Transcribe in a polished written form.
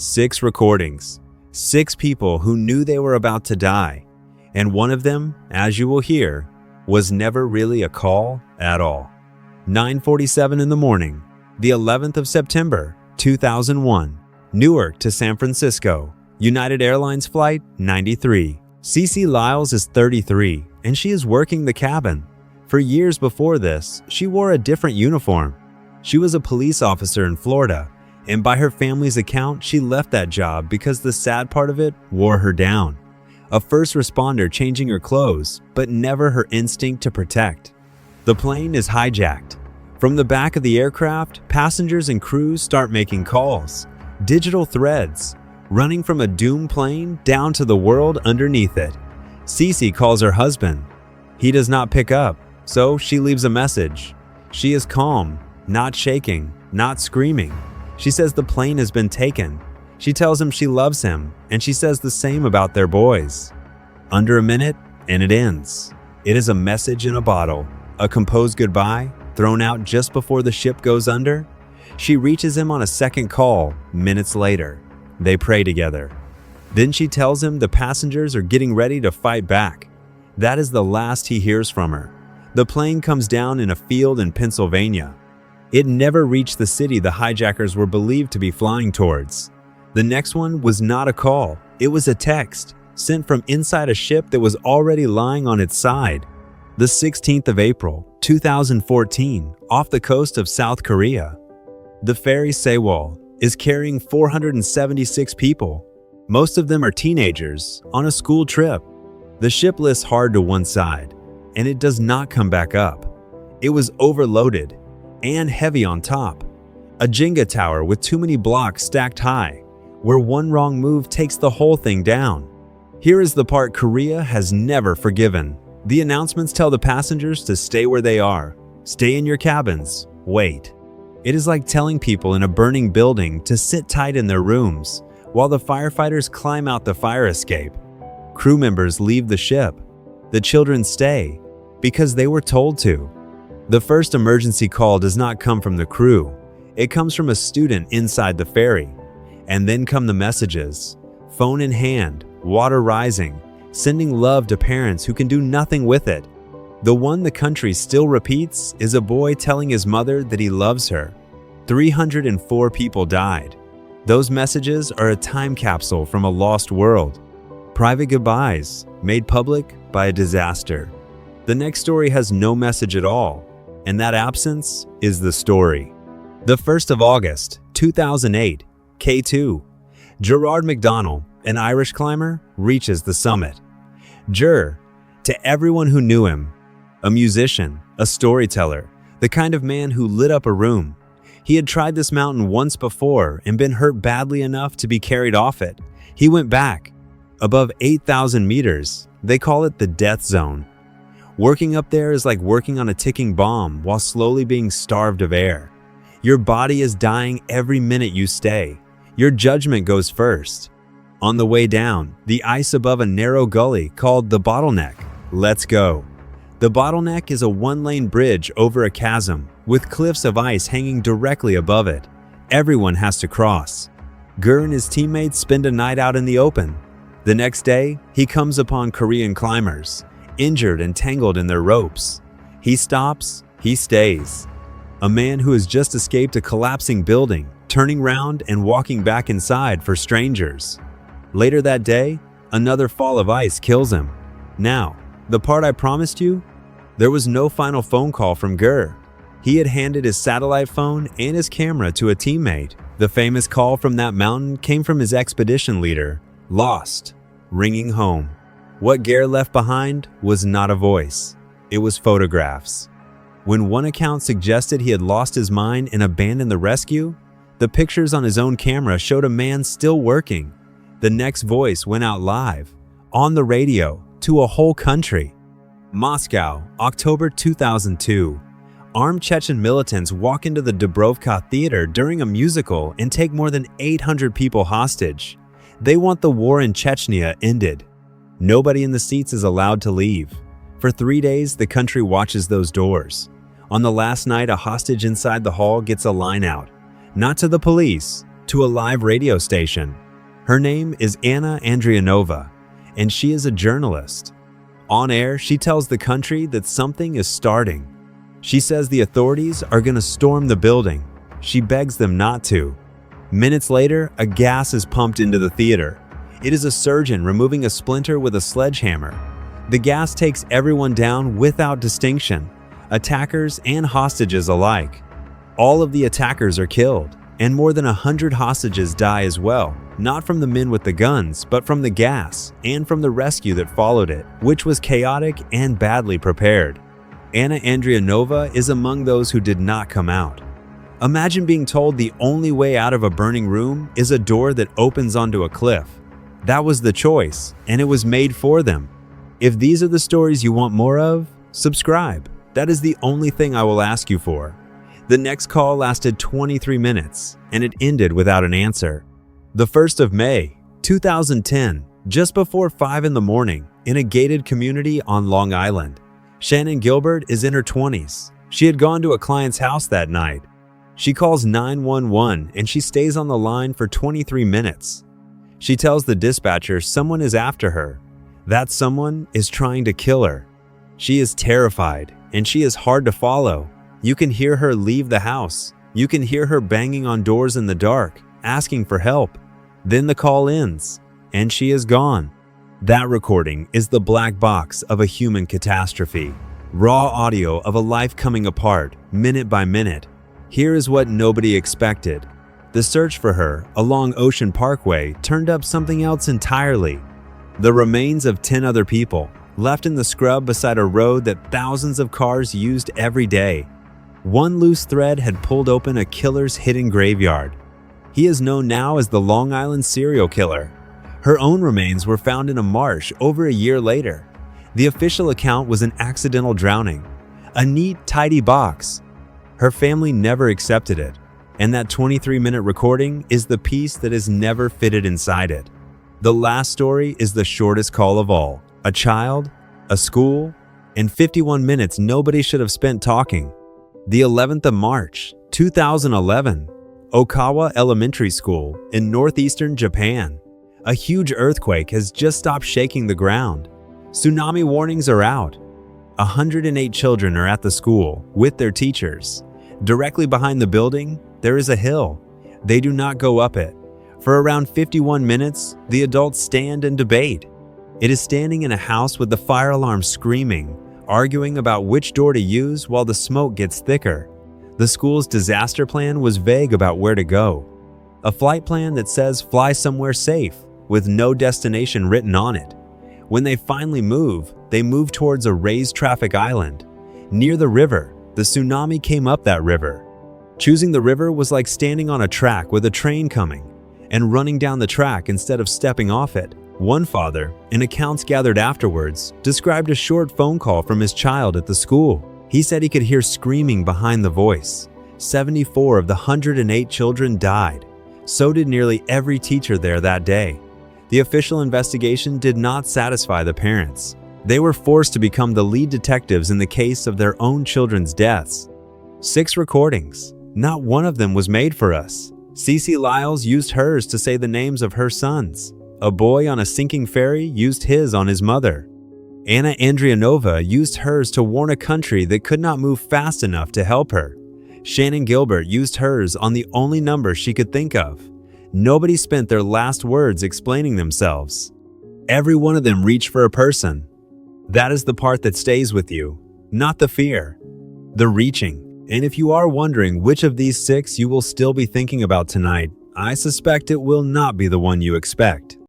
6 recordings, 6 people who knew they were about to die, and one of them, as you will hear, was never really a call at all. 9:47 in the morning, the 11th of September, 2001, Newark to San Francisco, United Airlines Flight 93. Cece Lyles is 33, and she is working the cabin. For years before this, she wore a different uniform. She was a police officer in Florida, and by her family's account, she left that job because the sad part of it wore her down. A first responder changing her clothes, but never her instinct to protect. The plane is hijacked. From the back of the aircraft, passengers and crews start making calls, digital threads, running from a doomed plane down to the world underneath it. Cece calls her husband. He does not pick up, so she leaves a message. She is calm, not shaking, not screaming. She says the plane has been taken. She tells him she loves him, and she says the same about their boys. Under a minute, and it ends. It is a message in a bottle, a composed goodbye, thrown out just before the ship goes under. She reaches him on a second call, minutes later. They pray together. Then she tells him the passengers are getting ready to fight back. That is the last he hears from her. The plane comes down in a field in Pennsylvania. It never reached the city the hijackers were believed to be flying towards. The next one was not a call. It was a text sent from inside a ship that was already lying on its side. The 16th of April, 2014, off the coast of South Korea. The ferry Sewol is carrying 476 people. Most of them are teenagers on a school trip. The ship lifts hard to one side, and it does not come back up. It was overloaded and heavy on top. A Jenga tower with too many blocks stacked high, where one wrong move takes the whole thing down. Here is the part Korea has never forgiven. The announcements tell the passengers to stay where they are. Stay in your cabins. Wait. It is like telling people in a burning building to sit tight in their rooms while the firefighters climb out the fire escape. Crew members leave the ship. The children stay because they were told to. The first emergency call does not come from the crew. It comes from a student inside the ferry. And then come the messages. Phone in hand, water rising, sending love to parents who can do nothing with it. The one the country still repeats is a boy telling his mother that he loves her. 304 people died. Those messages are a time capsule from a lost world. Private goodbyes made public by a disaster. The next story has no message at all, and that absence is the story. The 1st of August, 2008, K2. Gerard McDonnell, an Irish climber, reaches the summit. To everyone who knew him, a musician, a storyteller, the kind of man who lit up a room. He had tried this mountain once before and been hurt badly enough to be carried off it. He went back. Above 8,000 meters, they call it the death zone. Working up there is like working on a ticking bomb while slowly being starved of air. Your body is dying every minute you stay. Your judgment goes first. On the way down, the ice above a narrow gully called the bottleneck. Let's go. The bottleneck is a one-lane bridge over a chasm with cliffs of ice hanging directly above it. Everyone has to cross. Gur and his teammates spend a night out in the open. The next day, he comes upon Korean climbers, injured and tangled in their ropes. He stops, he stays. A man who has just escaped a collapsing building, turning round and walking back inside for strangers. Later that day, another fall of ice kills him. Now, the part I promised you? There was no final phone call from Gur. He had handed his satellite phone and his camera to a teammate. The famous call from that mountain came from his expedition leader, lost, ringing home. What Gur left behind was not a voice. It was photographs. When one account suggested he had lost his mind and abandoned the rescue, the pictures on his own camera showed a man still working. The next voice went out live, on the radio, to a whole country. Moscow, October 2002. Armed Chechen militants walk into the Dubrovka Theater during a musical and take more than 800 people hostage. They want the war in Chechnya ended. Nobody in the seats is allowed to leave. For 3 days, the country watches those doors. On the last night, a hostage inside the hall gets a line out. Not to the police, to a live radio station. Her name is Anna Andrianova, and she is a journalist. On air, she tells the country that something is starting. She says the authorities are going to storm the building. She begs them not to. Minutes later, a gas is pumped into the theater. It is a surgeon removing a splinter with a sledgehammer. The gas takes everyone down without distinction, attackers and hostages alike. All of the attackers are killed, and more than 100 hostages die as well, not from the men with the guns, but from the gas and from the rescue that followed it, which was chaotic and badly prepared. Anna Andrianova is among those who did not come out. Imagine being told the only way out of a burning room is a door that opens onto a cliff. That was the choice, and it was made for them. If these are the stories you want more of, subscribe. That is the only thing I will ask you for. The next call lasted 23 minutes, and it ended without an answer. The 1st of May, 2010, just before 5 in the morning, in a gated community on Long Island. Shannon Gilbert is in her 20s. She had gone to a client's house that night. She calls 911 and she stays on the line for 23 minutes. She tells the dispatcher someone is after her. That someone is trying to kill her. She is terrified and she is hard to follow. You can hear her leave the house. You can hear her banging on doors in the dark, asking for help. Then the call ends and she is gone. That recording is the black box of a human catastrophe. Raw audio of a life coming apart, minute by minute. Here is what nobody expected. The search for her along Ocean Parkway turned up something else entirely. The remains of 10 other people, left in the scrub beside a road that thousands of cars used every day. One loose thread had pulled open a killer's hidden graveyard. He is known now as the Long Island serial killer. Her own remains were found in a marsh over a year later. The official account was an accidental drowning. A neat, tidy box. Her family never accepted it, and that 23-minute recording is the piece that is never fitted inside it. The last story is the shortest call of all. A child, a school, and 51 minutes nobody should have spent talking. The 11th of March, 2011, Okawa Elementary School in northeastern Japan. A huge earthquake has just stopped shaking the ground. Tsunami warnings are out. 108 children are at the school with their teachers. Directly behind the building, there is a hill. They do not go up it. For around 51 minutes, the adults stand and debate. It is standing in a house with the fire alarm screaming, arguing about which door to use while the smoke gets thicker. The school's disaster plan was vague about where to go. A flight plan that says fly somewhere safe, with no destination written on it. When they finally move, they move towards a raised traffic island. Near the river, the tsunami came up that river. Choosing the river was like standing on a track with a train coming and running down the track instead of stepping off it. One father, in accounts gathered afterwards, described a short phone call from his child at the school. He said he could hear screaming behind the voice. 74 of the 108 children died. So did nearly every teacher there that day. The official investigation did not satisfy the parents. They were forced to become the lead detectives in the case of their own children's deaths. 6 recordings. Not one of them was made for us. Cece Lyles used hers to say the names of her sons. A boy on a sinking ferry used his on his mother. Anna Andrianova used hers to warn a country that could not move fast enough to help her. Shannon Gilbert used hers on the only number she could think of. Nobody spent their last words explaining themselves. Every one of them reached for a person. That is the part that stays with you, not the fear, the reaching. And if you are wondering which of these 6 you will still be thinking about tonight, I suspect it will not be the one you expect.